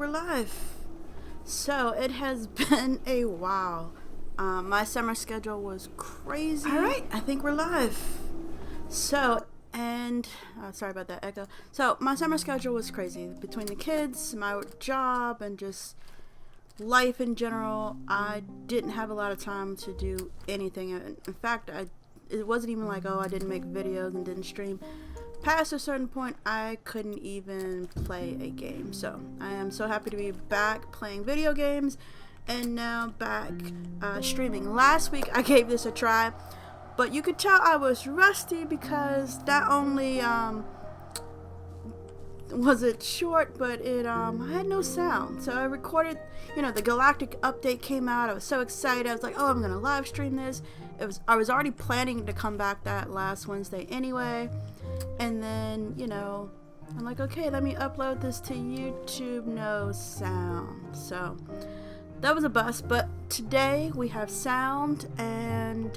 we're live. So it has been a while. My summer schedule was crazy. All right, I think we're live. So, and sorry about that echo. So my summer schedule was crazy. Between the kids, my job, and just life in general, I didn't have a lot of time to do anything. In fact, it wasn't even like, oh, I didn't make videos and didn't stream. Past a certain point, I couldn't even play a game. So I am so happy to be back playing video games and now back streaming. Last week I gave this a try, but you could tell I was rusty because not only was it short, but it I had no sound. So I recorded, the Galactic update came out. I was so excited. I was like, oh, I'm gonna live stream this. I was already planning to come back that last Wednesday anyway. And then, I'm like, okay, let me upload this to YouTube, no sound. So that was a bust, but today we have sound. And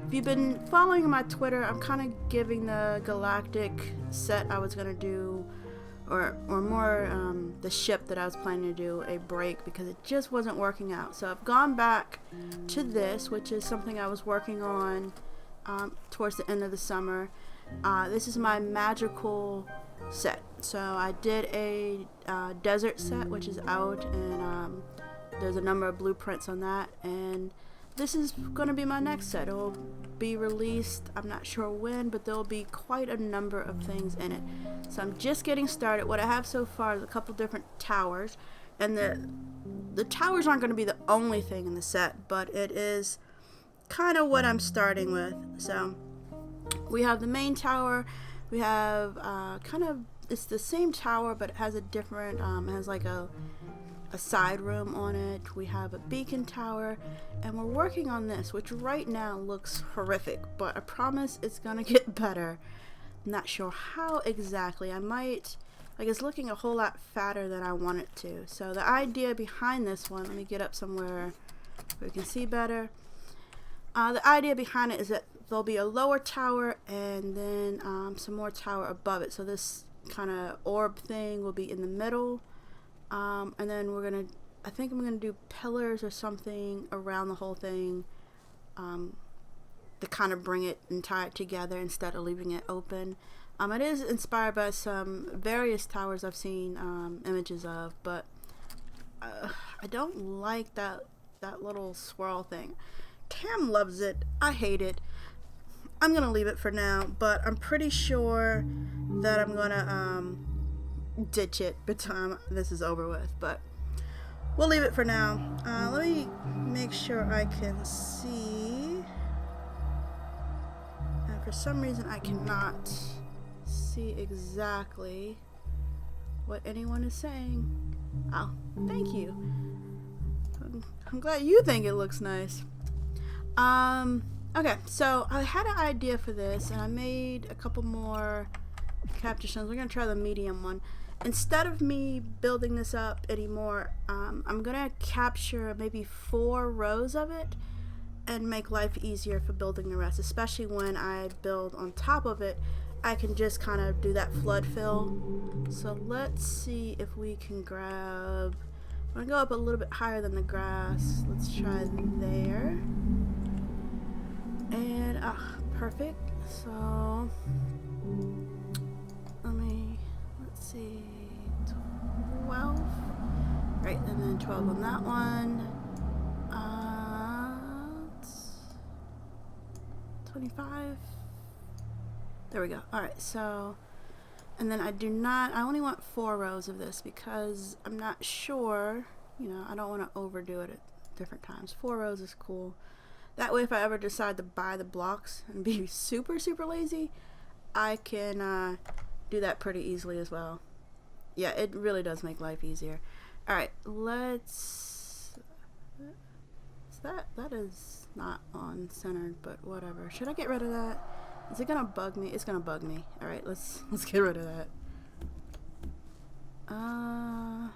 if you've been following my Twitter, I'm kind of giving the Galactic set I was going to do, or more the ship that I was planning to do, a break because it just wasn't working out. So I've gone back to this, which is something I was working on towards the end of the summer. This is my magical set. So I did a desert set, which is out, and there's a number of blueprints on that, and this is going to be my next set. It will be released, I'm not sure when, but there will be quite a number of things in it. So I'm just getting started. What I have so far is a couple different towers, and the towers aren't going to be the only thing in the set, but it is kind of what I'm starting with. So we have the main tower. We have it's the same tower, but it has a different, it has like a side room on it. We have a beacon tower, and we're working on this, which right now looks horrific, but I promise it's gonna get better. I'm not sure how exactly. It's looking a whole lot fatter than I want it to. So the idea behind this one, let me get up somewhere where we can see better. The idea behind it is that there'll be a lower tower and then some more tower above it. So this kind of orb thing will be in the middle. And then I think I'm going to do pillars or something around the whole thing to kind of bring it and tie it together instead of leaving it open. It is inspired by some various towers I've seen images of, but I don't like that little swirl thing. Cam loves it. I hate it. I'm gonna leave it for now, but I'm pretty sure that I'm gonna ditch it by the time this is over with, but we'll leave it for now. Let me make sure I can see, and for some reason I cannot see exactly what anyone is saying. Oh, thank you. I'm glad you think it looks nice. Okay, so I had an idea for this, and I made a couple more capture stones. We're going to try the medium one. Instead of me building this up anymore, I'm going to capture maybe 4 rows of it and make life easier for building the rest, especially when I build on top of it. I can just kind of do that flood fill. So let's see if we can grab, I'm going to go up a little bit higher than the grass. Let's try there. And perfect. So let's see, 12, right, and then 12 on that one. 25. There we go. All right, so, and then I only want 4 rows of this because I'm not sure, I don't want to overdo it at different times. 4 rows is cool. That way, if I ever decide to buy the blocks and be super, super lazy, I can do that pretty easily as well. Yeah, it really does make life easier. All right, that is not on centered, but whatever. Should I get rid of that? Is it gonna bug me? It's gonna bug me. All right, let's get rid of that. All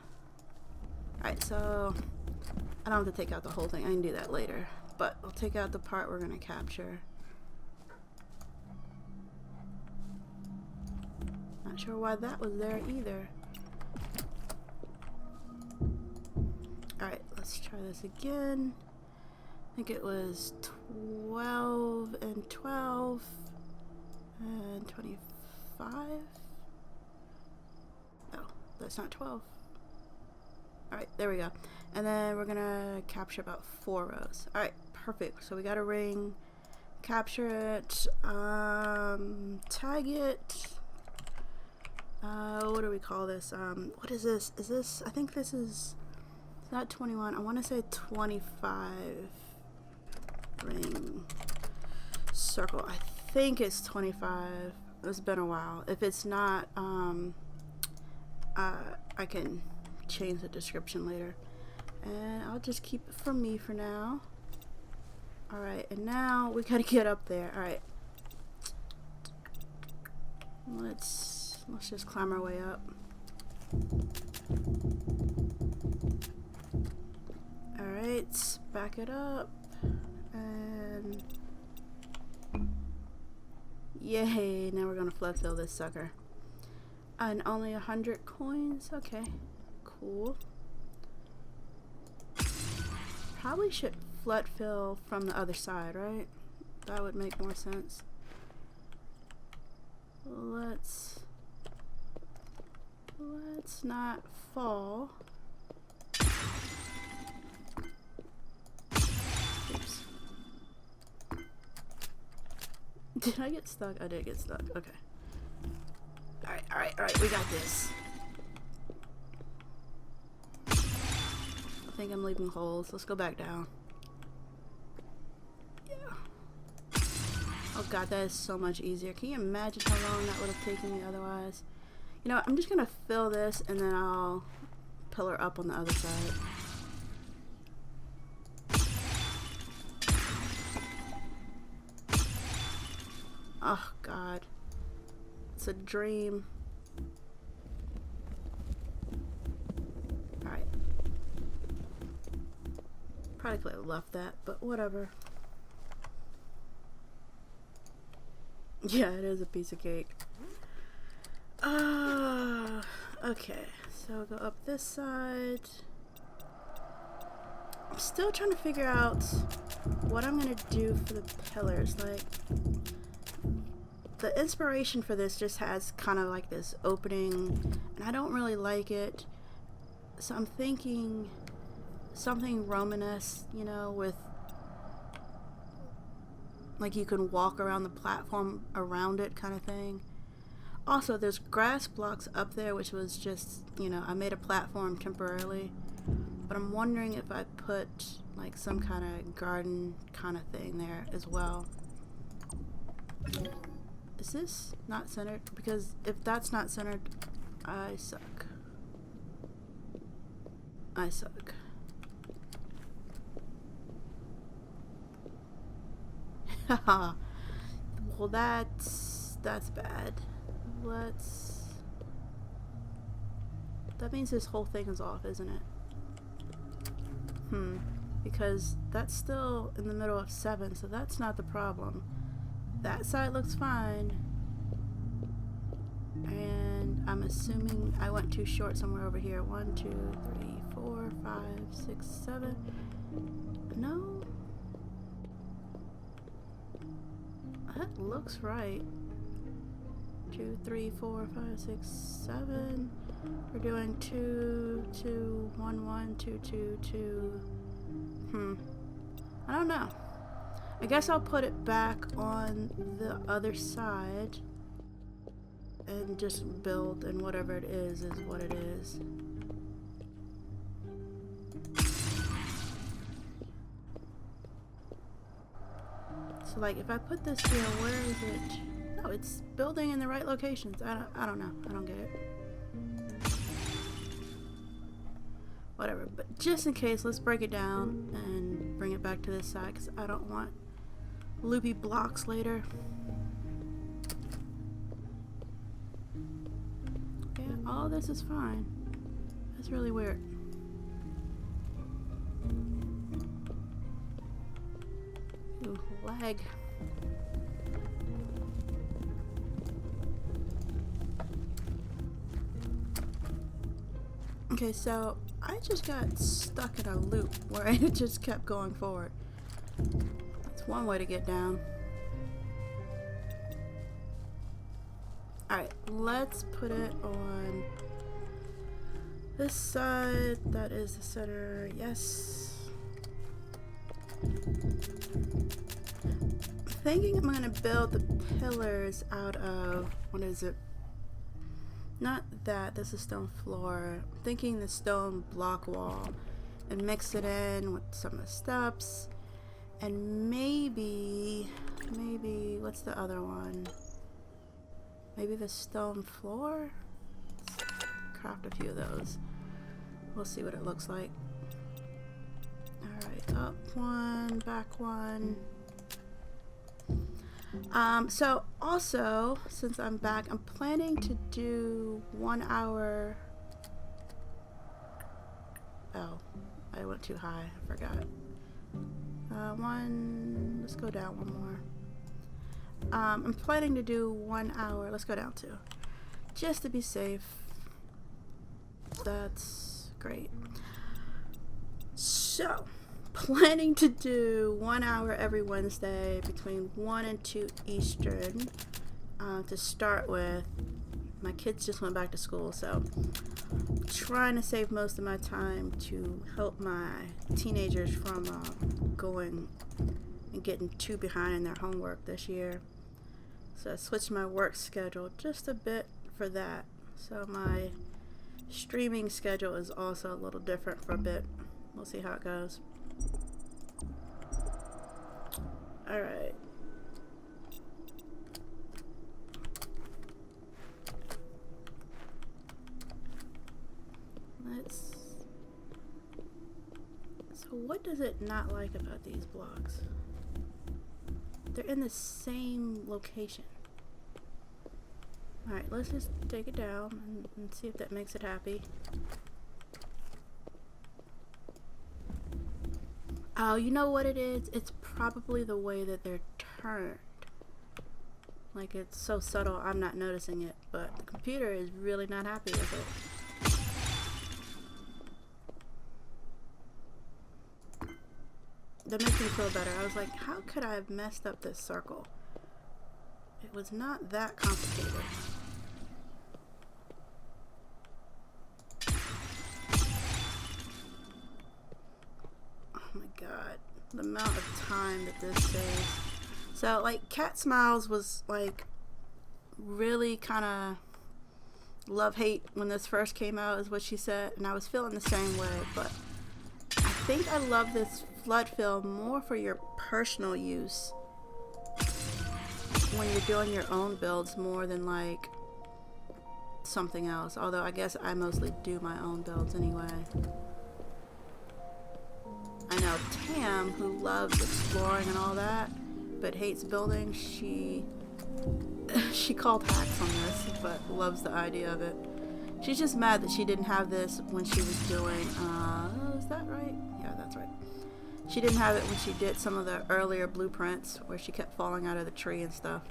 right, so I don't have to take out the whole thing. I can do that later. But I'll take out the part we're going to capture. Not sure why that was there either. Alright, let's try this again. I think it was 12 and 12 and 25. Oh, that's not 12. Alright, there we go. And then we're gonna capture about 4 rows. Alright, perfect. So we got a ring. Capture it. Tag it. What do we call this? What is this? Is this, I think this is, it's not 21. I want to say 25. Ring. Circle. I think it's 25. It's been a while. If it's not, I can change the description later. And I'll just keep it for me for now. Alright, and now we gotta get up there. Alright. Let's just climb our way up. Alright, back it up. And yay, now we're gonna flood fill this sucker. And only 100 coins? Okay, cool. Probably should flood fill from the other side, right? That would make more sense. Let's not fall. Oops. Did I get stuck? I did get stuck. Okay. Alright, we got this. I think I'm leaving holes. Let's go back down. Yeah. Oh god, that is so much easier. Can you imagine how long that would have taken me otherwise? You know what, I'm just gonna fill this and then I'll pillar up on the other side. Oh god. It's a dream. Alright. Probably could have left that, but whatever. Yeah, it is a piece of cake. Okay, so go up this side. I'm still trying to figure out what I'm gonna do for the pillars. Like, the inspiration for this just has kind of like this opening, and I don't really like it. So I'm thinking something Romanesque, you know, with like you can walk around the platform around it kind of thing. Also, there's grass blocks up there, which was just, you know, I made a platform temporarily. But I'm wondering if I put like some kind of garden kind of thing there as well. Is this not centered? Because if that's not centered, I suck. I suck. Haha. Well, that's bad. That means this whole thing is off, isn't it? Because that's still in the middle of 7, so that's not the problem. That side looks fine. And I'm assuming I went too short somewhere over here. 1, 2, 3, 4, 5, 6, 7. No. That looks right. 2, 3, 4, 5, 6, 7. We're doing 2, 2, 1, 1, 2, 2, 2. I don't know. I guess I'll put it back on the other side and just build, and whatever it is what it is. So like if I put this here, where is it? No, it's building in the right locations. I don't know. I don't get it. Whatever, but just in case, let's break it down and bring it back to this side because I don't want loopy blocks later. Yeah, all this is fine. That's really weird. Ooh, lag. Okay, so I just got stuck in a loop where it just kept going forward. That's one way to get down. Alright, let's put it on this side. That is the center. Yes. Thinking I'm gonna build the pillars out of, what is it? Not that, this is stone floor. I'm thinking the stone block wall and mix it in with some of the steps. And maybe, what's the other one? Maybe the stone floor? Let's craft a few of those. We'll see what it looks like. Alright, up one, back one. So also, since I'm back, I'm planning to do 1 hour. Oh, I went too high, I forgot. Let's go down one more. I'm planning to do 1 hour, let's go down 2. Just to be safe. That's great. So, planning to do 1 hour every Wednesday between 1 and 2 Eastern to start with. My kids just went back to school, so trying to save most of my time to help my teenagers from going and getting too behind in their homework this year. So I switched my work schedule just a bit for that. So my streaming schedule is also a little different for a bit. We'll see how it goes. Alright. So what does it not like about these blocks? They're in the same location. Alright, let's just take it down and see if that makes it happy. Oh, you know what it is? It's probably the way that they're turned. Like, it's so subtle, I'm not noticing it, but the computer is really not happy with it. That makes me feel better. I was like, how could I have messed up this circle? It was not that complicated. Oh my god. The amount of time that this saves. So, like, Cat Smiles was, like, really kind of love-hate when this first came out, is what she said. And I was feeling the same way, but I think I love this flood fill more for your personal use when you're doing your own builds more than like something else, although I guess I mostly do my own builds anyway. I know Tam, who loves exploring and all that but hates building, she called hacks on this but loves the idea of it. She's just mad that she didn't have this when she was doing is that right? Yeah, that's right. She didn't have it when she did some of the earlier blueprints where she kept falling out of the tree and stuff.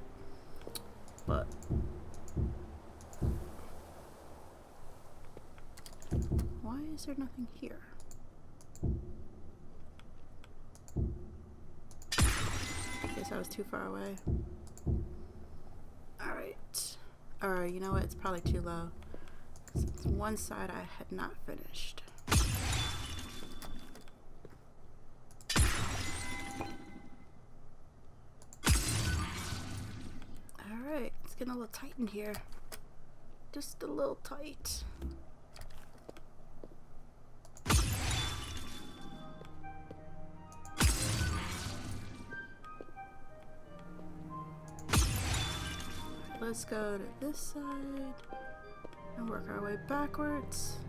But why is there nothing here? Guess I was too far away. Alright. Alright, you know what? It's probably too low. It's one side I had not finished. Alright, it's getting a little tight in here. Just a little tight. Let's go to this side and work our way backwards.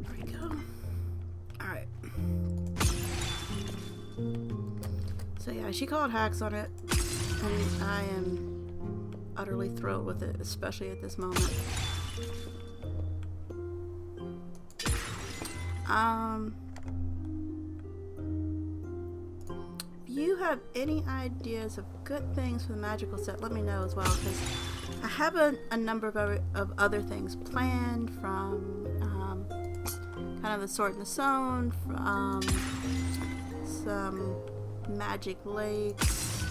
There we go. Alright. So yeah, she called hacks on it. And I am utterly thrilled with it, especially at this moment. If you have any ideas of good things for the magical set, let me know as well, because I have a number of other things planned, from kind of the Sword in the Stone, from some magic lakes,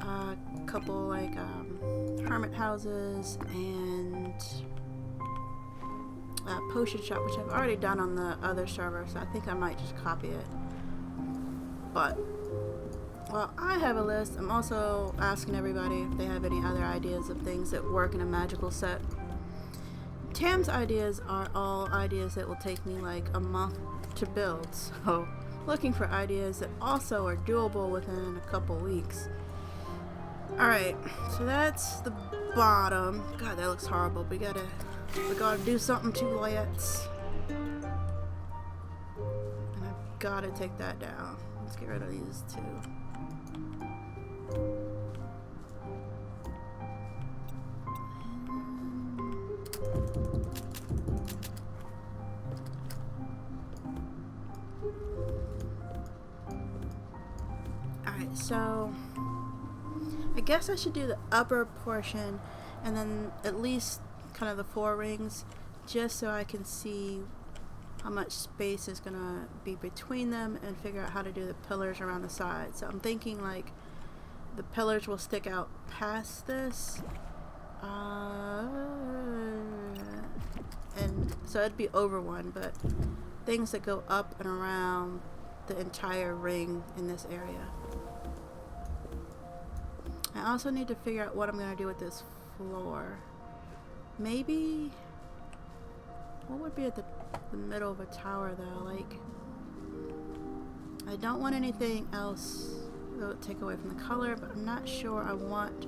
a couple like hermit houses, and a potion shop, which I've already done on the other server, so I think I might just copy it. But well, I have a list. I'm also asking everybody if they have any other ideas of things that work in a magical set. Tam's ideas are all ideas that will take me like a month to build, so looking for ideas that also are doable within a couple weeks. Alright, so that's the bottom. God, that looks horrible. We gotta do something to it. And I've gotta take that down. Let's get rid of these two. Alright, so I guess I should do the upper portion and then at least kind of the 4 rings, just so I can see how much space is gonna be between them and figure out how to do the pillars around the side. So I'm thinking like the pillars will stick out past this, and so it'd be over one, but things that go up and around the entire ring in this area. I also need to figure out what I'm gonna do with this floor. Maybe, what would be at the middle of a tower though? Like, I don't want anything else that would take away from the color, but I'm not sure I want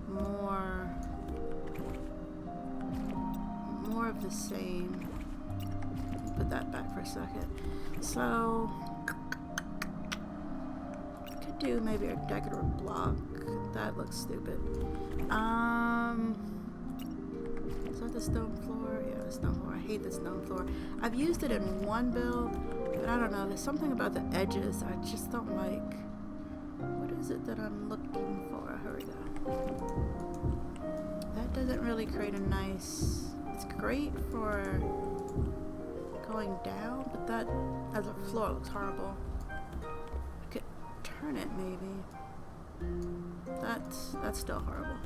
more of the same. Put that back for a second. So could do maybe a decorative block. That looks stupid. Is that the stone floor? Yeah, the stone floor. I hate the stone floor. I've used it in one build, but I don't know. There's something about the edges I just don't like. What is it that I'm looking for? Here we go. That doesn't really create a nice... It's great for going down, but that as a floor looks horrible. I could turn it maybe. That's still horrible.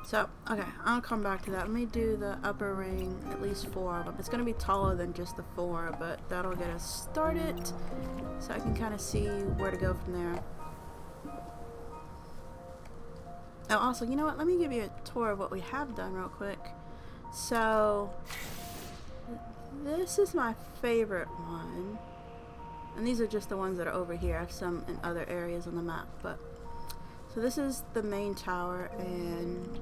So, okay, I'll come back to that. Let me do the upper ring, at least 4 of them. It's going to be taller than just the 4, but that'll get us started, so I can kind of see where to go from there. Oh, also, you know what? Let me give you a tour of what we have done real quick. So, this is my favorite one. And these are just the ones that are over here. I have some in other areas on the map, but... So this is the main tower, and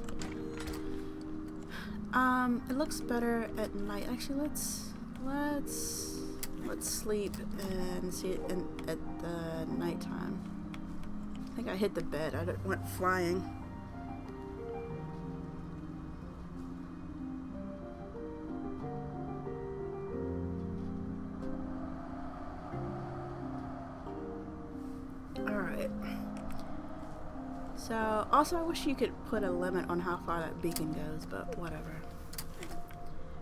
it looks better at night. Actually, let's sleep and see it at the nighttime. I think I hit the bed. I went flying. Alright. So, also I wish you could put a limit on how far that beacon goes, but whatever.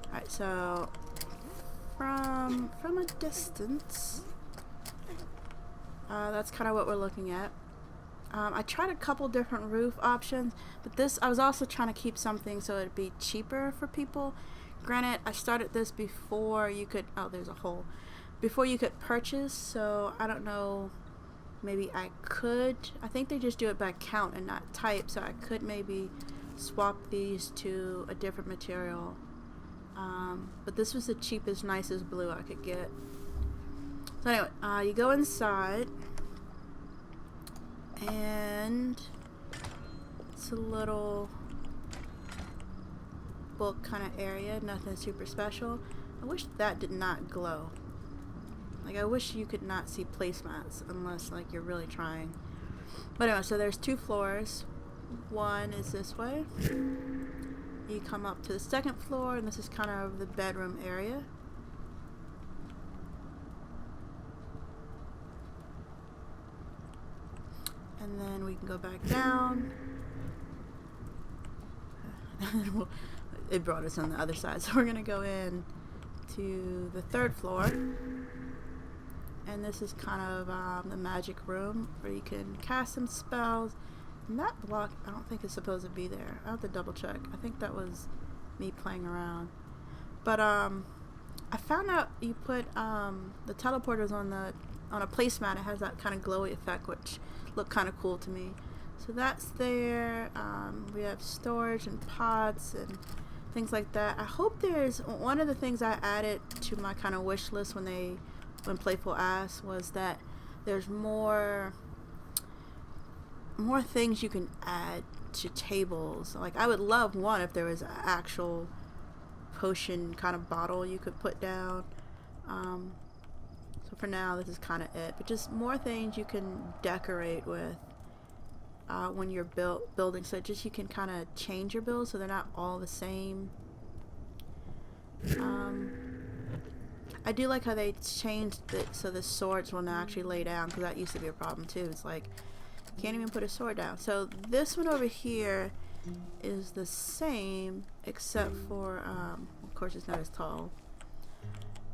Alright, so from a distance, that's kind of what we're looking at. I tried a couple different roof options, but this, I was also trying to keep something so it'd be cheaper for people. Granted, I started this before you could, oh, there's a hole, before you could purchase, so I don't know. Maybe I could, I think they just do it by count and not type, so I could maybe swap these to a different material. But this was the cheapest, nicest blue I could get. So anyway, you go inside, and it's a little book kind of area, nothing super special. I wish that did not glow. Like, I wish you could not see placemats unless, like, you're really trying. But anyway, so there's 2 floors. One is this way. You come up to the 2nd floor, and this is kind of the bedroom area. And then we can go back down. It brought us on the other side, so we're gonna go in to the 3rd floor. And this is kind of the magic room where you can cast some spells. And that block, I don't think is supposed to be there. I have to double check. I think that was me playing around. But I found out you put the teleporters on a placemat. It has that kind of glowy effect, which looked kind of cool to me. So that's there. We have storage and pots and things like that. I hope there's one of the things I added to my kind of wish list when Playful asked was that there's more things you can add to tables. Like I would love one if there was an actual potion kind of bottle you could put down. So for now this is kind of it, but just more things you can decorate with when you're building, so just you can kind of change your build so they're not all the same. I do like how they changed it so the swords will now actually lay down, because that used to be a problem too. It's like you can't even put a sword down. So this one over here is the same, except for of course it's not as tall,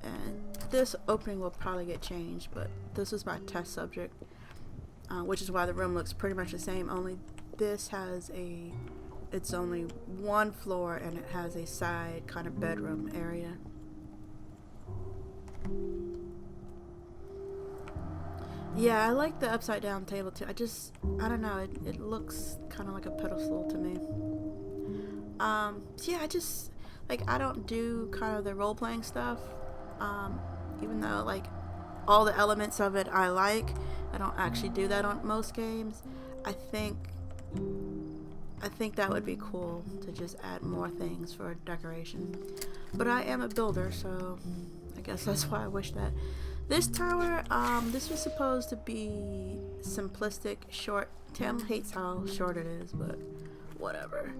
and this opening will probably get changed, but this is my test subject, which is why the room looks pretty much the same, only this has it's only one floor and it has a side kind of bedroom area. Yeah, I like the upside down table too. I don't know, it looks kind of like a pedestal to me. So yeah, I don't do kind of the role-playing stuff, even though like all the elements of it I don't actually do that on most games. I think that would be cool to just add more things for decoration. But I am a builder, so I guess that's why I wish that. This tower, this was supposed to be simplistic, short. Tim hates how short it is, but whatever.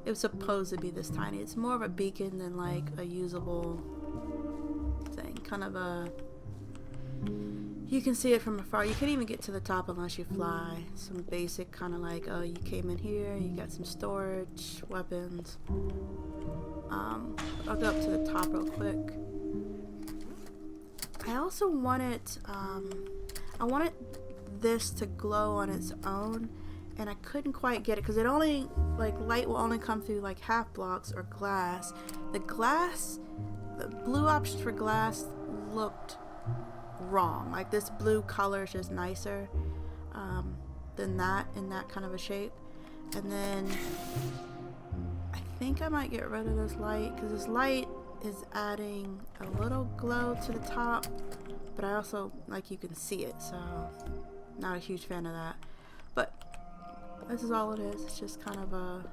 It was supposed to be this tiny. It's more of a beacon than like a usable thing. Kind of a... You can see it from afar. You can't even get to the top unless you fly. Some basic kind of like, oh, you came in here, you got some storage, weapons. I'll go up to the top real quick. I also wanted, I wanted this to glow on its own, and I couldn't quite get it because it only, like, light will only come through like half blocks or glass. The blue options for glass looked wrong. Like this blue color is just nicer than that in that kind of a shape. And then I think I might get rid of this light because this light is adding a little glow to the top, but I also like you can see it, so not a huge fan of that. But this is all it is. It's just kind of a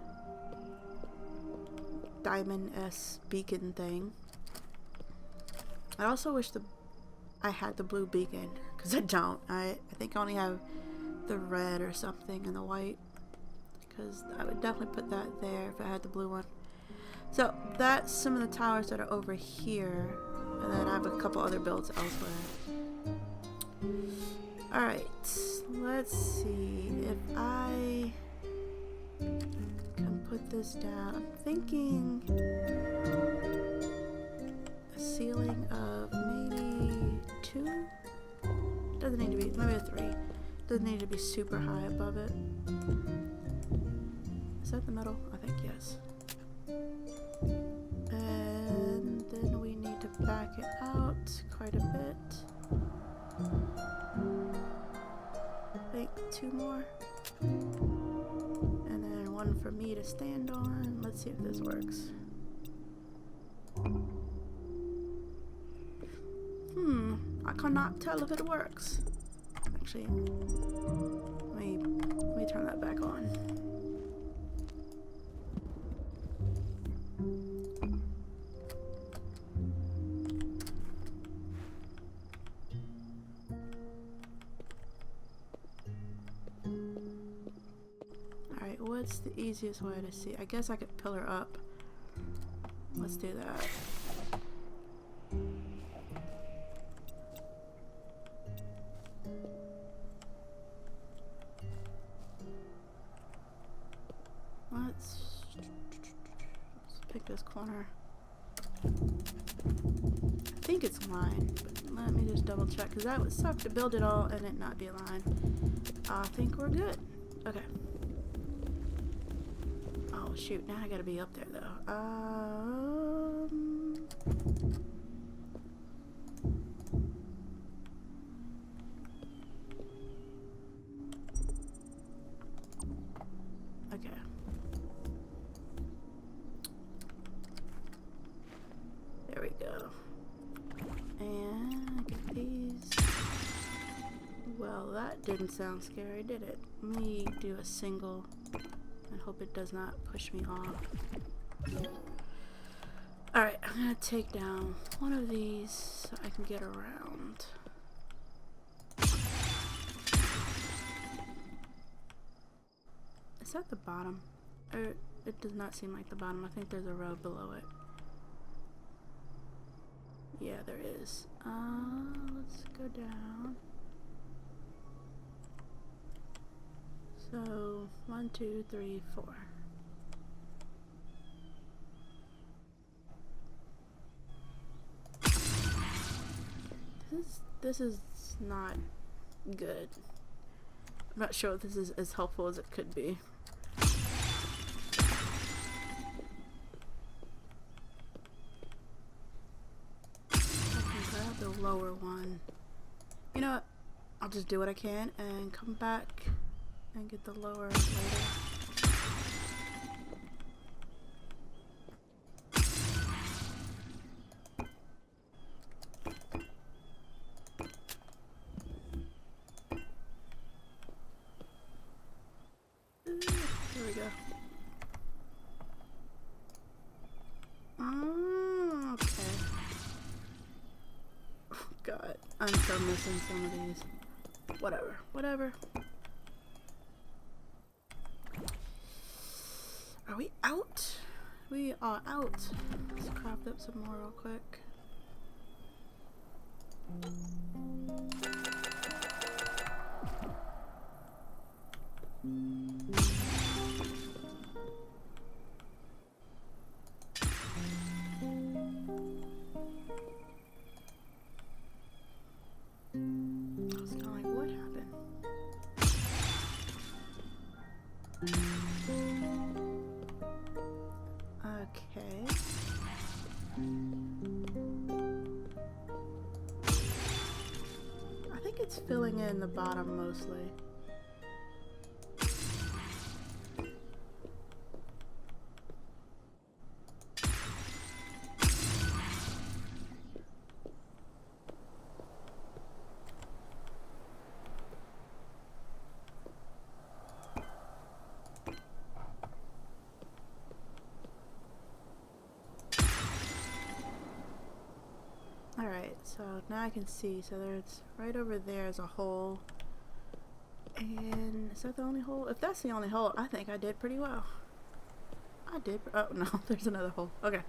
diamond-esque beacon thing. I also wish I had the blue beacon, because I don't. I think I only have the red or something and the white, because I would definitely put that there if I had the blue one. So that's some of the towers that are over here, and then I have a couple other builds elsewhere. Alright, let's see if I can put this down. I'm thinking a ceiling of maybe 2? Doesn't need to be, maybe a 3. Doesn't need to be super high above it. Is that the middle? I think yes. And then we need to back it out quite a bit. I think 2 more. And then one for me to stand on. Let's see if this works. I cannot tell if it works. Actually, let me turn that back on. Alright, what's the easiest way to see? I guess I could pillar up. Let's do that. pick this corner. I think it's lined, but let me just double check because that would suck to build it all and it not be lined. I think we're good. Okay. Oh shoot, now I gotta be up there though. Okay. There we go. And get these. Well, that didn't sound scary, did it? Let me do a single and hope it does not push me off. Alright, I'm gonna take down one of these so I can get around. Is that the bottom? Or it does not seem like the bottom. I think there's a road below it. Yeah, there is. Let's go down. So, 1, 2, 3, 4. This is not good. I'm not sure if this is as helpful as it could be. The lower one. You know what? I'll just do what I can and come back and get the lower later. There we go. Okay. God, I'm so missing some of these. Whatever. Are we out? We are out. Let's craft up some more real quick. Okay. I think it's filling in the bottom mostly. Alright, so now I can see. So there's right over there is a hole. And is that the only hole? If that's the only hole, I think I did pretty well. I did. Oh no, there's another hole. Okay.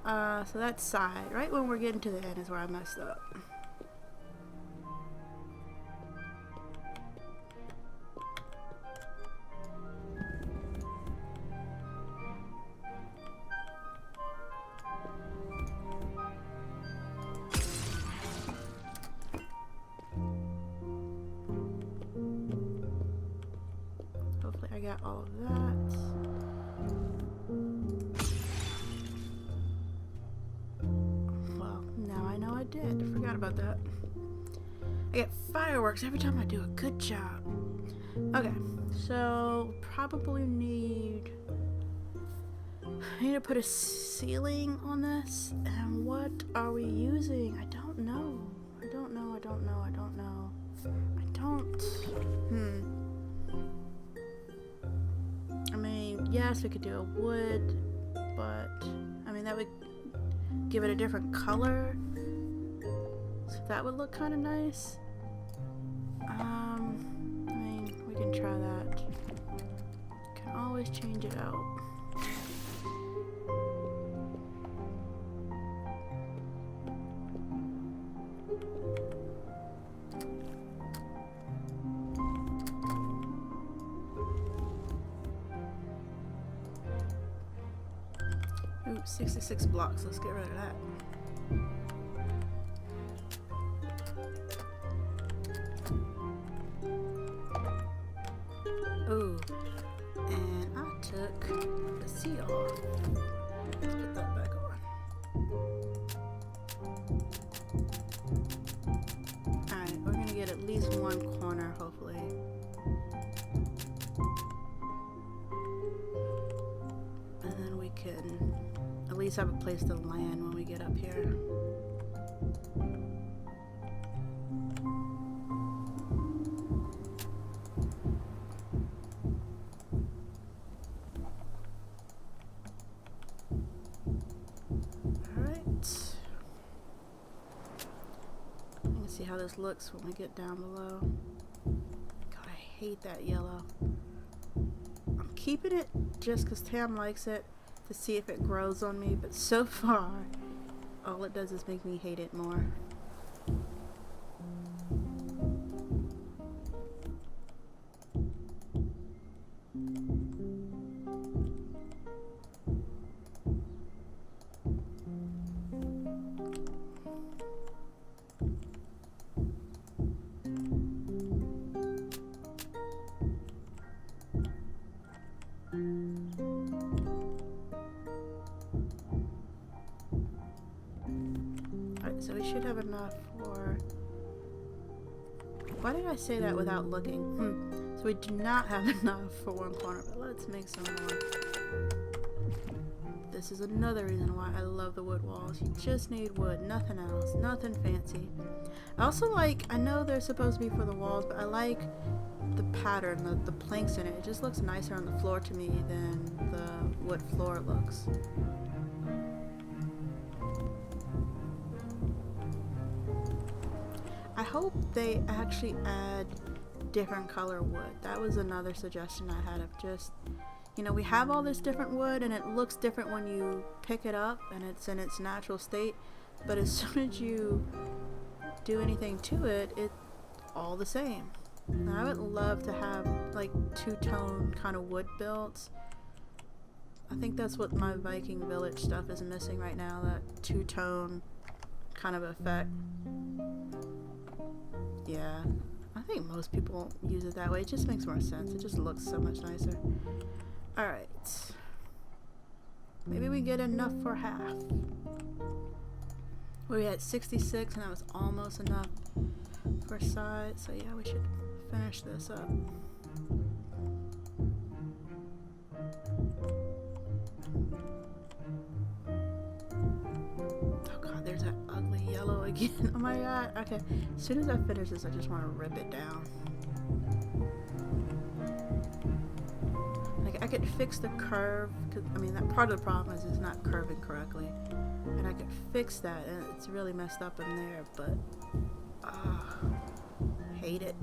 So that's side. Right when we're getting to the end is where I messed up. I got all of that. Well, now I know I did. I forgot about that. I get fireworks every time I do a good job. Okay, so probably need to put a ceiling on this. And what are we using? I don't know. Yes, we could do a wood, but I mean that would give it a different color, so that would look kind of nice. I mean, we can try that. Can always change it out. Ooh, 66 blocks. Let's get rid of that. Ooh, and I took the sea off. Let's put that back on. Alright, we're gonna get at least one corner, hopefully. And then we can at least have a place to land when we get up here. See how this looks when we get down below. God, I hate that yellow. I'm keeping it just because Tam likes it to see if it grows on me, but so far all it does is make me hate it more. So we should have enough for... Why did I say that without looking? So we do not have enough for one corner, but let's make some more. This is another reason why I love the wood walls. You just need wood, nothing else, nothing fancy. I also like, I know they're supposed to be for the walls, but I like the pattern, the planks in it. It just looks nicer on the floor to me than the wood floor looks. I hope they actually add different color wood. That was another suggestion I had of just, you know, we have all this different wood and it looks different when you pick it up and it's in its natural state, but as soon as you do anything to it, it's all the same. And I would love to have like two-tone kind of wood builds. I think that's what my Viking village stuff is missing right now, that two-tone kind of effect. Yeah, I think most people use it that way. It just makes more sense. It just looks so much nicer. Alright. Maybe we get enough for half. We had 66 and that was almost enough for a side. So yeah, we should finish this up. There's that ugly yellow again. Oh my god. Okay. As soon as I finish this, I just want to rip it down. Like, I could fix the curve. Cause, I mean, that part of the problem is it's not curving correctly. And I could fix that. And it's really messed up in there. But, hate it.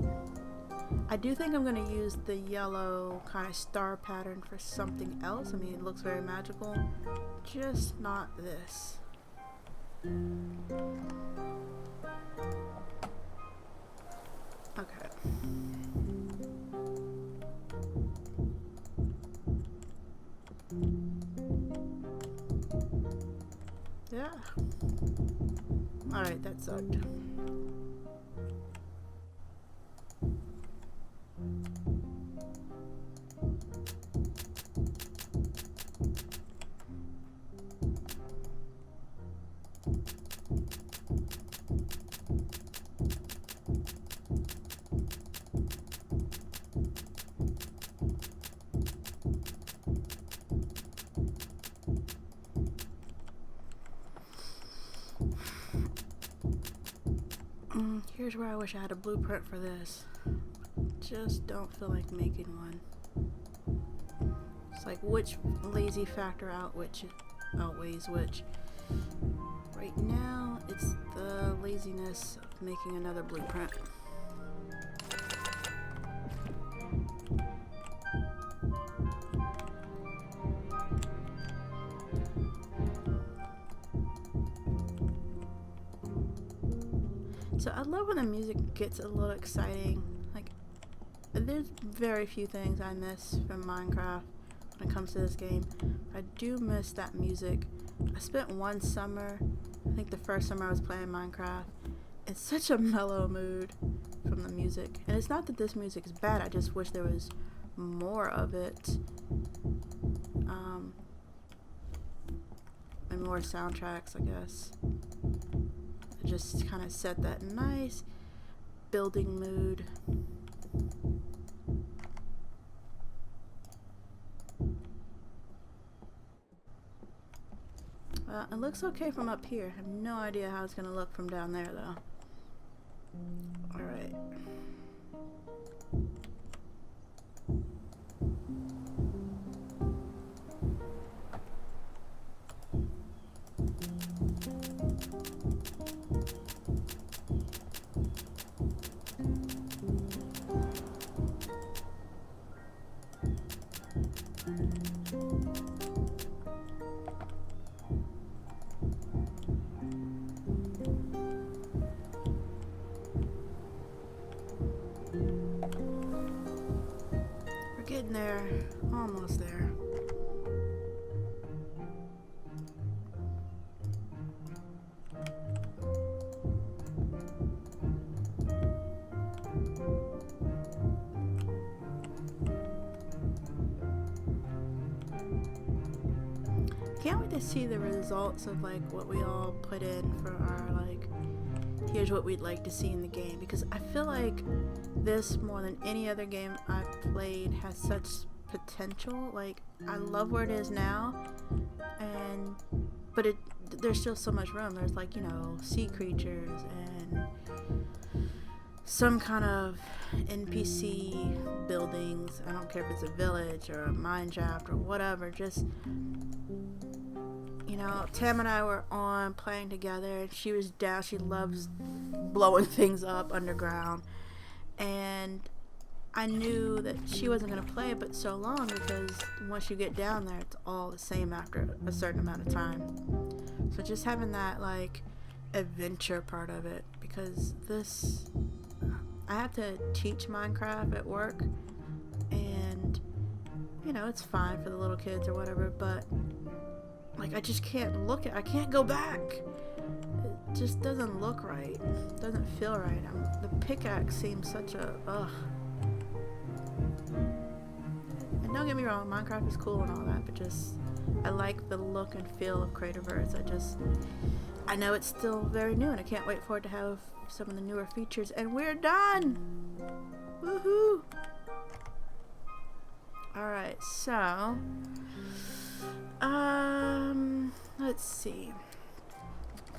I do think I'm going to use the yellow kind of star pattern for something else. I mean, it looks very magical. Just not this. Okay. Yeah. Alright, that sucked. Here's where I wish I had a blueprint for this. Just don't feel like making one. It's like which lazy factor outweighs which. Right now, it's the laziness of making another blueprint. So I love when the music gets a little exciting. Like, there's very few things I miss from Minecraft when it comes to this game. I do miss that music. I spent one summer, I think the first summer I was playing Minecraft, in such a mellow mood from the music. And it's not that this music is bad, I just wish there was more of it. And more soundtracks, I guess. It just kind of set that nice building mood. It looks okay from up here. I have no idea how it's gonna look from down there though. Alright. Getting there, almost there. Can't wait to see the results of like what we all put in for our like, here's what we'd like to see in the game, because I feel like this more than any other game I've played has such potential. Like, I love where it is now, but there's still so much room. There's like, you know, sea creatures and some kind of NPC buildings. I don't care if it's a village or a mine shaft or whatever. Just, you know, Tam and I were on playing together, and she was down. She loves blowing things up underground. And I knew that she wasn't going to play it but so long, because once you get down there, it's all the same after a certain amount of time. So just having that, like, adventure part of it, because this, I have to teach Minecraft at work, and, you know, it's fine for the little kids or whatever, but, like, I just can't I can't go back. It just doesn't look right. It doesn't feel right. The pickaxe seems such a ugh. And don't get me wrong, Minecraft is cool and all that, but just I like the look and feel of Creativerse. I know it's still very new, and I can't wait for it to have some of the newer features. And we're done. Woohoo! All right, so let's see.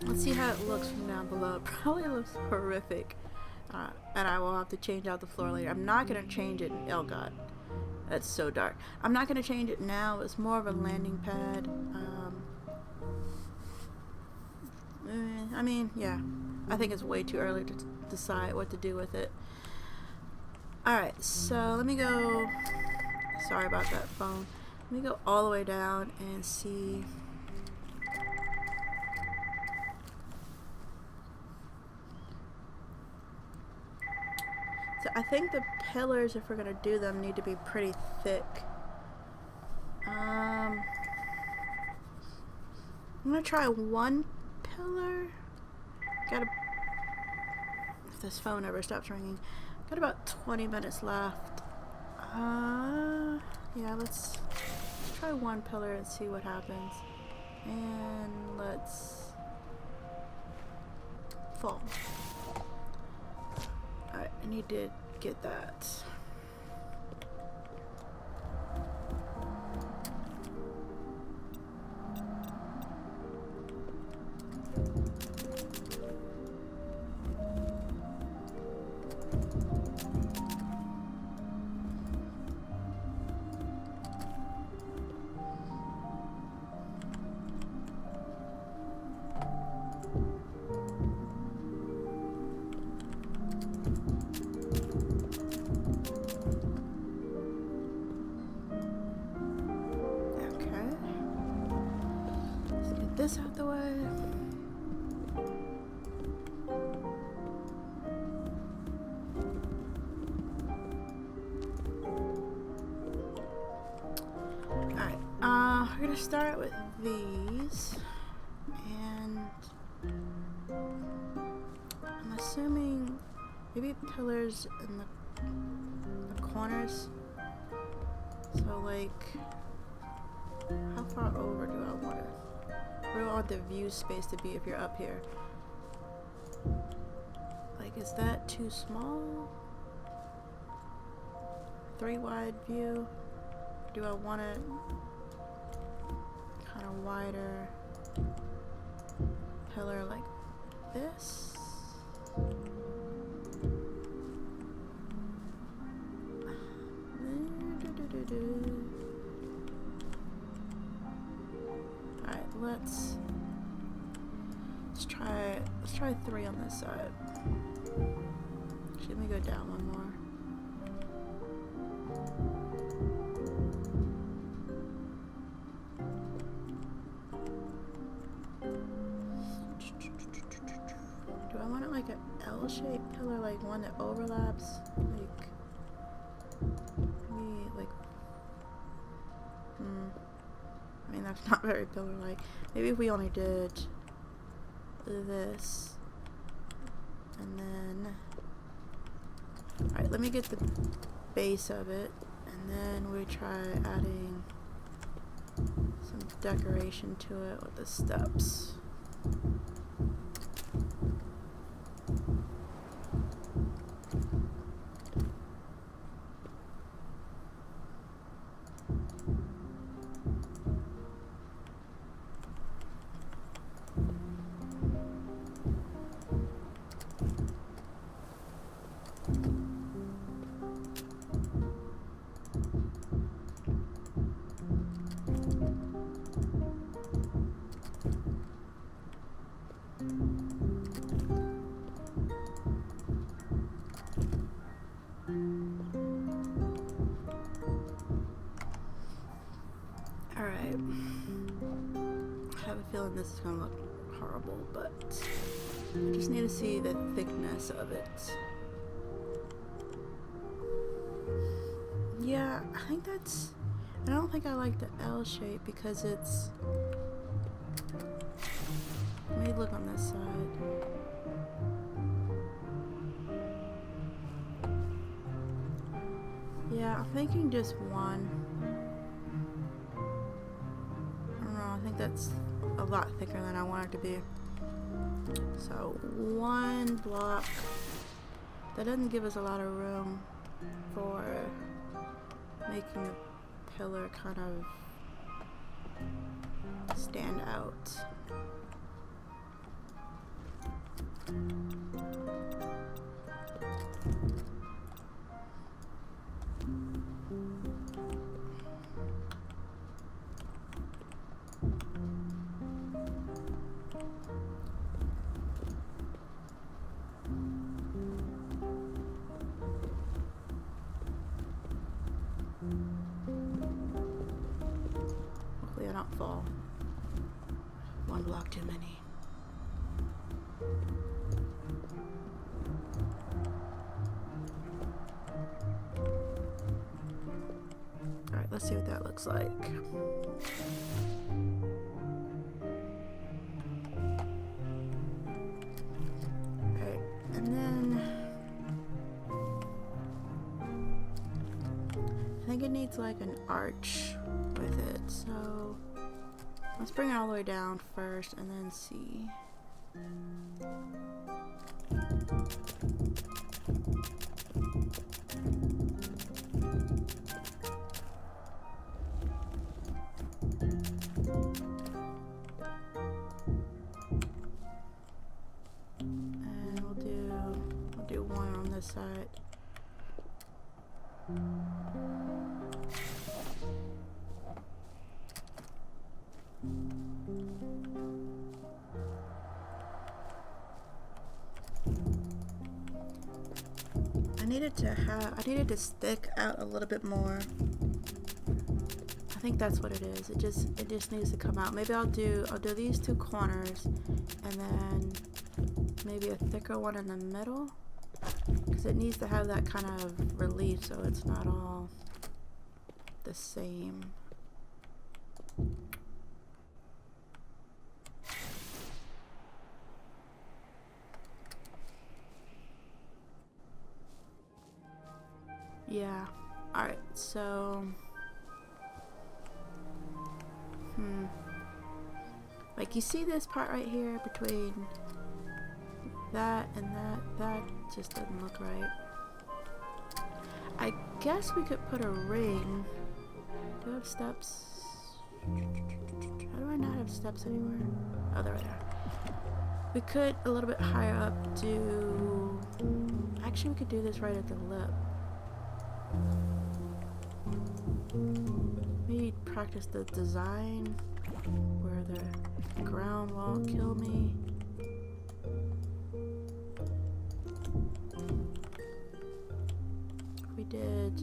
Let's see how it looks from down below. It probably looks horrific. And I will have to change out the floor later. I'm not going to change it. Oh god. That's so dark. I'm not going to change it now. It's more of a landing pad. I mean, yeah. I think it's way too early to decide what to do with it. Alright, so let me go... Sorry about that phone. Let me go all the way down and see... So I think the pillars, if we're gonna do them, need to be pretty thick. I'm gonna try one pillar. If this phone ever stops ringing. Got about 20 minutes left. Yeah, let's try one pillar and see what happens. And let's fall. Alright, I need to get that. This out the way. gonna start with these, and I'm assuming maybe pillars in the corners. So like, how far over do I want it? Where do I want the view space to be if you're up here? Like, is that too small? 3 wide view? Do I want it kind of wider? Pillar like this? Alright, let's try 3 on this side. Should we go down one more? Do I want it like an L-shaped pillar, like one that overlaps? Like, maybe like, I mean, that's not very pillar-like. Maybe if we only did this, and then, alright, let me get the base of it, and then we try adding some decoration to it with the steps. Alright. I have a feeling this is gonna look horrible, but I just need to see the thickness of it. Yeah, I think that's... I don't think I like the L shape because it's... Let me look on this side. Yeah, I'm thinking just one. I don't know, I think that's a lot thicker than I want it to be. So, 1 block. That doesn't give us a lot of room for making the pillar kind of stand out. Hopefully I don't fall. 1 block too many. Alright, let's see what that looks like. Alright, and then I think it needs like an arch with it, so let's bring it all the way down first and then see. And we'll do 1 on this side. I needed to stick out a little bit more. I think that's what it is. It just needs to come out. Maybe I'll do these 2 corners and then maybe a thicker one in the middle, because it needs to have that kind of relief so it's not all the same. Yeah. Alright, so... Like, you see this part right here between that and that just doesn't look right. I guess we could put a ring. Do I have steps? How do I not have steps anywhere? Oh, there we are. We could, a little bit higher up, do... Actually, we could do this right at the lip. Maybe practice the design where the ground won't kill me. We did.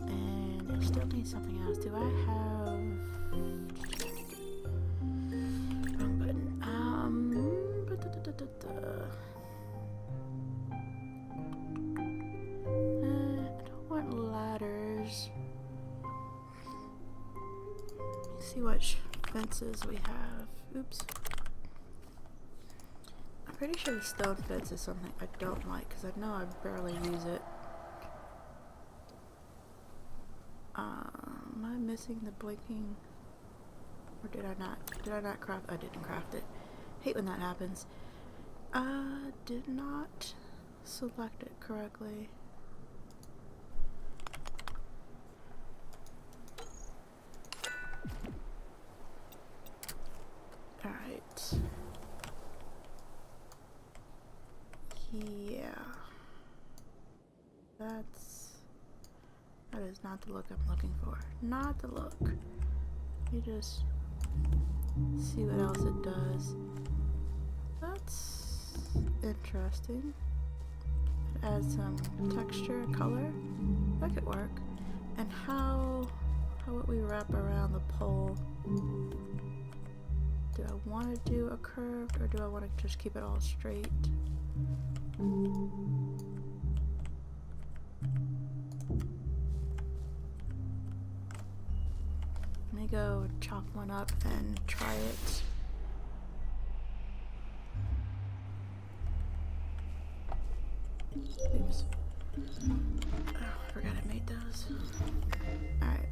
And I still need something else. Do I have... Wrong button. I don't want ladders. Let's see what fences we have. Oops. I'm pretty sure the stone fence is something I don't like because I know I barely use it. Am I missing the blinking? Or did I not? Did I not craft? I didn't craft it. Hate when that happens. Did not select it correctly. Alright. Yeah. That is not the look I'm looking for. Not the look. Let me just see what else it does. That's interesting. It adds some texture, color. That could work. And how would we wrap around the pole? Do I want to do a curved or do I want to just keep it all straight? Let me go chop one up and try it. Oops. Oh, I forgot I made those. Alright,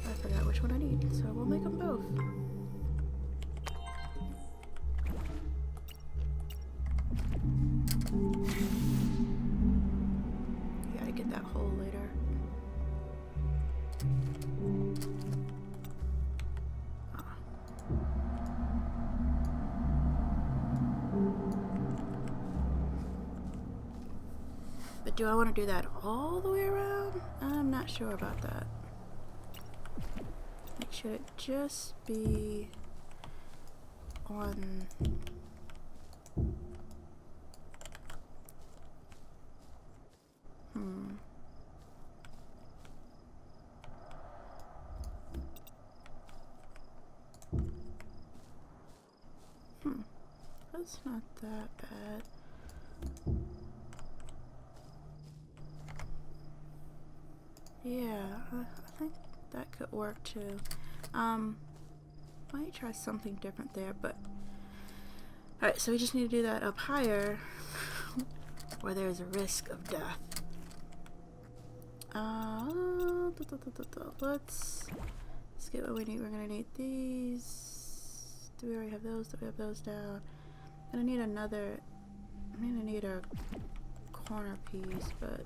I forgot which one I need, so we'll make them both. You gotta get that hole later. But do I want to do that all the way around? I'm not sure about that. Like, should it just be on... That's not that bad. Yeah, I think that could work too. Might try something different there, but... Alright, so we just need to do that up higher, where there's a risk of death. Let's get what we need. We're gonna need these. Do we already have those? Do we have those down? I'm gonna need another... I'm gonna need a corner piece, but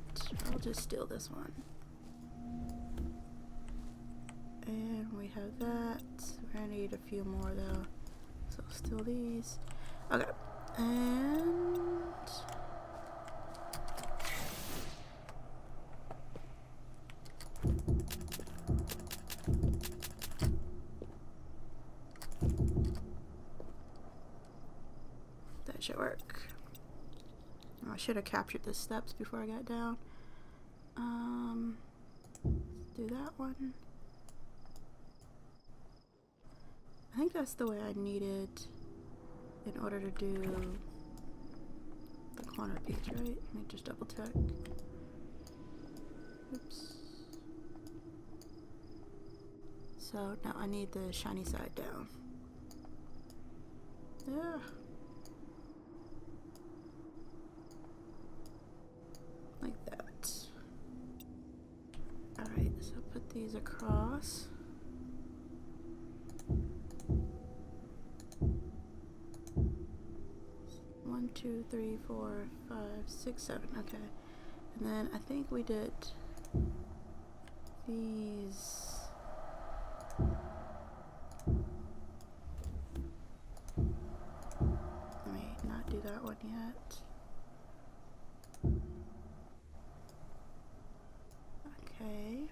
I'll just steal this one. And we have that. We're gonna need a few more though. So steal these. Okay. And... that should work. I should have captured the steps before I got down. Let's do that one. I think that's the way I need it in order to do the corner piece, right? Let me just double check. Oops. So now I need the shiny side down. Yeah. Like that. Alright, so put these across. One, two, three, four, 5, 6, 7. Okay. And then I think we did these. Let me not do that one yet. Okay.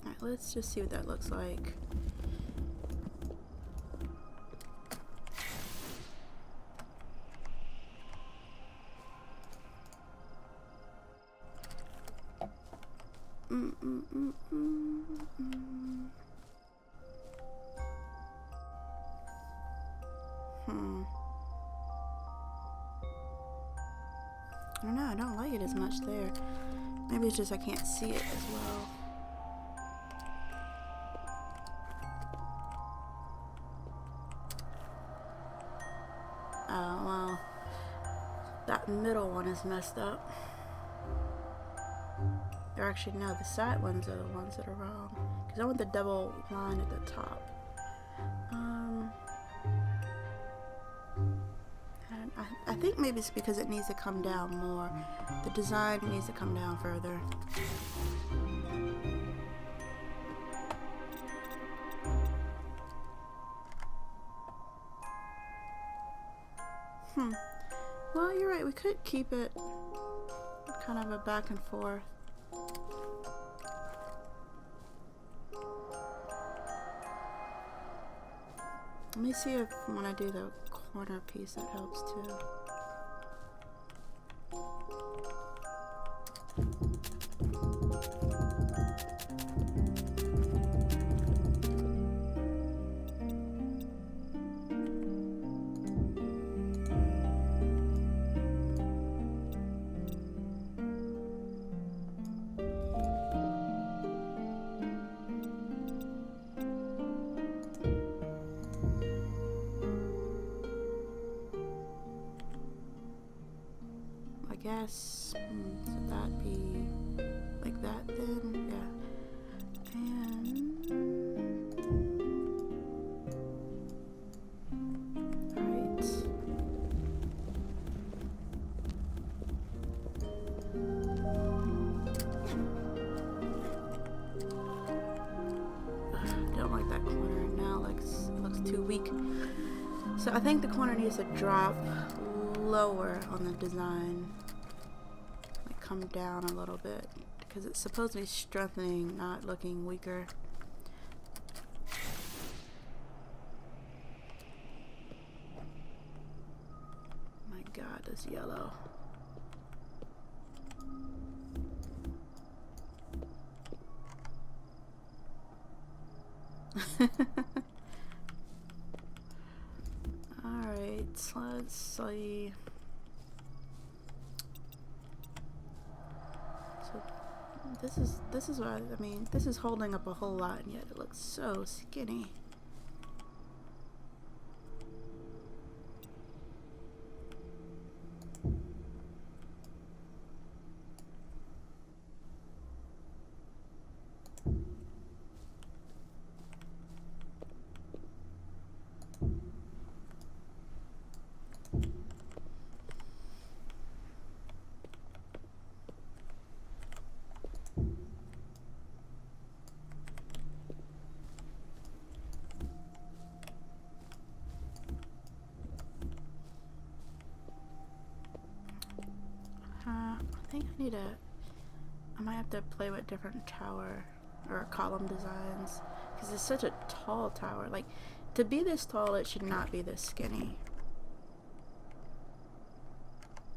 Alright, let's just see what that looks like. I don't know, I don't like it as much there. Maybe it's just I can't see it as well. Oh, well. That middle one is messed up. Or actually, no, the side ones are the ones that are wrong. Because I want the double line at the top. And I think maybe it's because it needs to come down more. The design needs to come down further. Well, you're right. We could keep it kind of a back and forth. Let me see if when I do the corner piece that helps too. Guess so that'd be like that then, yeah. And alright. Don't like that corner now, like it looks too weak. So I think the corner needs to drop lower on the design. Come down a little bit because it's supposed to be strengthening, not looking weaker. My God, this yellow. All right, let's see. This is what I mean. This is holding up a whole lot, and yet it looks so skinny. I think I might have to play with different tower or column designs because it's such a tall tower. Like, to be this tall, it should not be this skinny.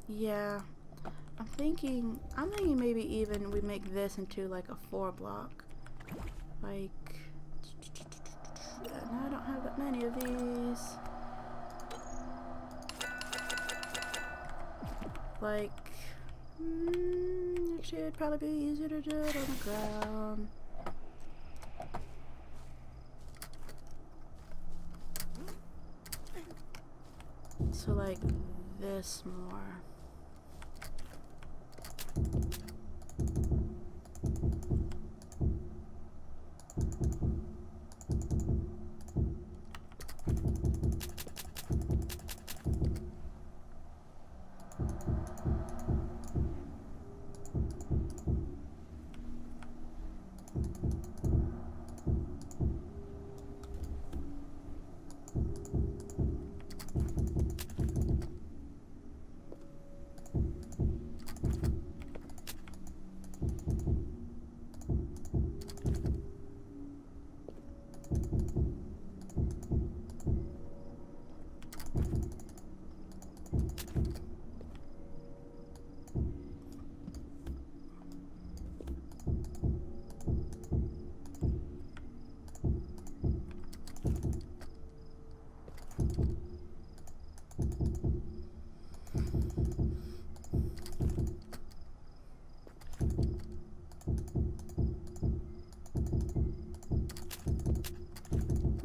Yeah, I'm thinking maybe even we make this into like a 4 block. Like, and I don't have that many of these. like, actually it'd probably be easier to do it on the ground. So like this more.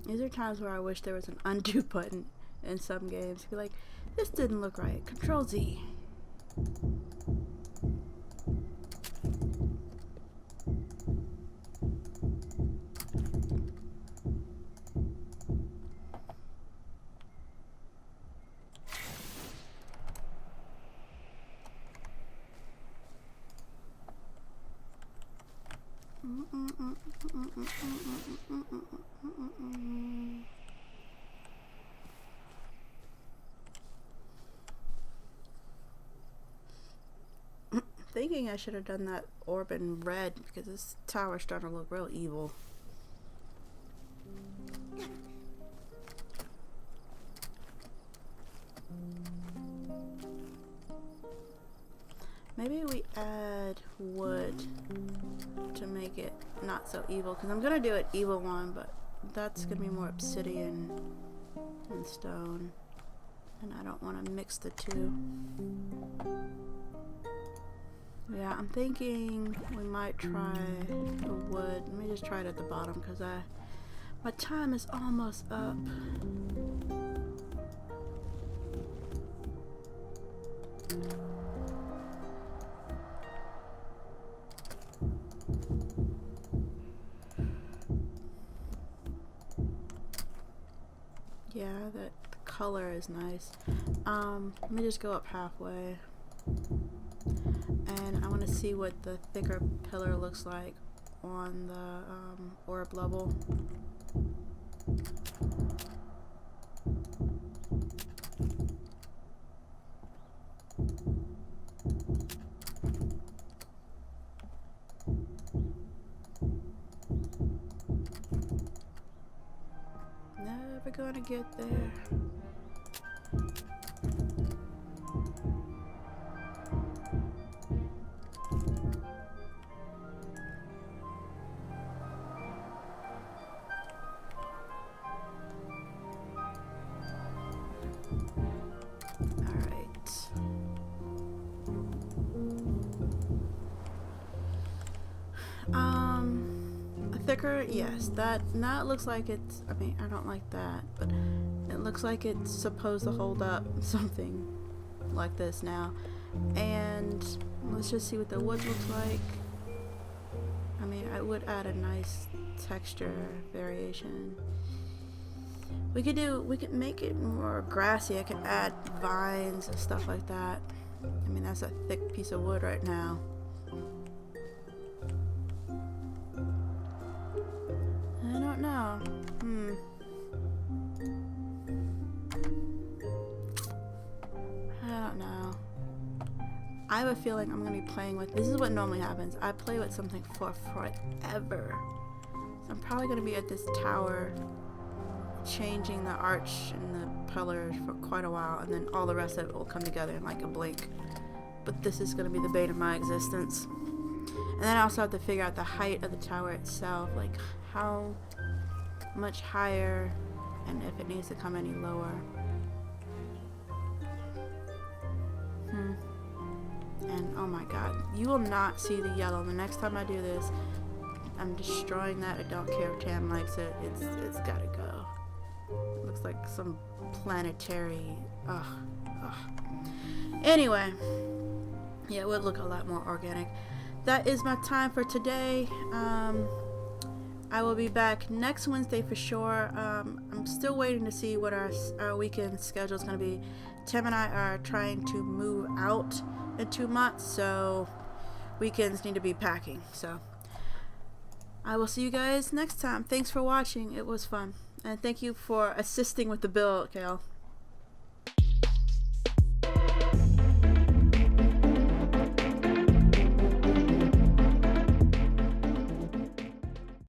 These are times where I wish there was an undo button in some games. Be like, this didn't look right. Control Z. Thinking I should have done that orb in red because this tower's starting to look real evil. Maybe we add wood to make it not so evil, because I'm gonna do an evil one, but that's gonna be more obsidian and stone, and I don't want to mix the two. Yeah, I'm thinking we might try the wood. Let me just try it at the bottom because my time is almost up. Yeah, that color is nice. Let me just go up halfway. And I want to see what the thicker pillar looks like on the orb level. Never gonna get there. Thicker, yes, that looks like it's, I mean, I don't like that, but it looks like it's supposed to hold up something like this now. And let's just see what the wood looks like. I mean, I would add a nice texture variation. We could make it more grassy. I could add vines and stuff like that. I mean, that's a thick piece of wood right now. I don't know. I don't know. I have a feeling I'm gonna be playing with, this is what normally happens. I play with something for forever. So I'm probably gonna be at this tower changing the arch and the pillars for quite a while, and then all the rest of it will come together in like a blink. But this is gonna be the bane of my existence. And then I also have to figure out the height of the tower itself, like how much higher and if it needs to come any lower. and oh my god, you will not see the yellow. The next time I do this, I'm destroying that. I don't care if Tam likes it. It's gotta go. It looks like some planetary. Ugh. Anyway, yeah, it would look a lot more organic. That is my time for today. I will be back next Wednesday for sure. I'm still waiting to see what our weekend schedule is going to be. Tim and I are trying to move out in 2 months, so weekends need to be packing. So I will see you guys next time. Thanks for watching. It was fun. And thank you for assisting with the build, Kale.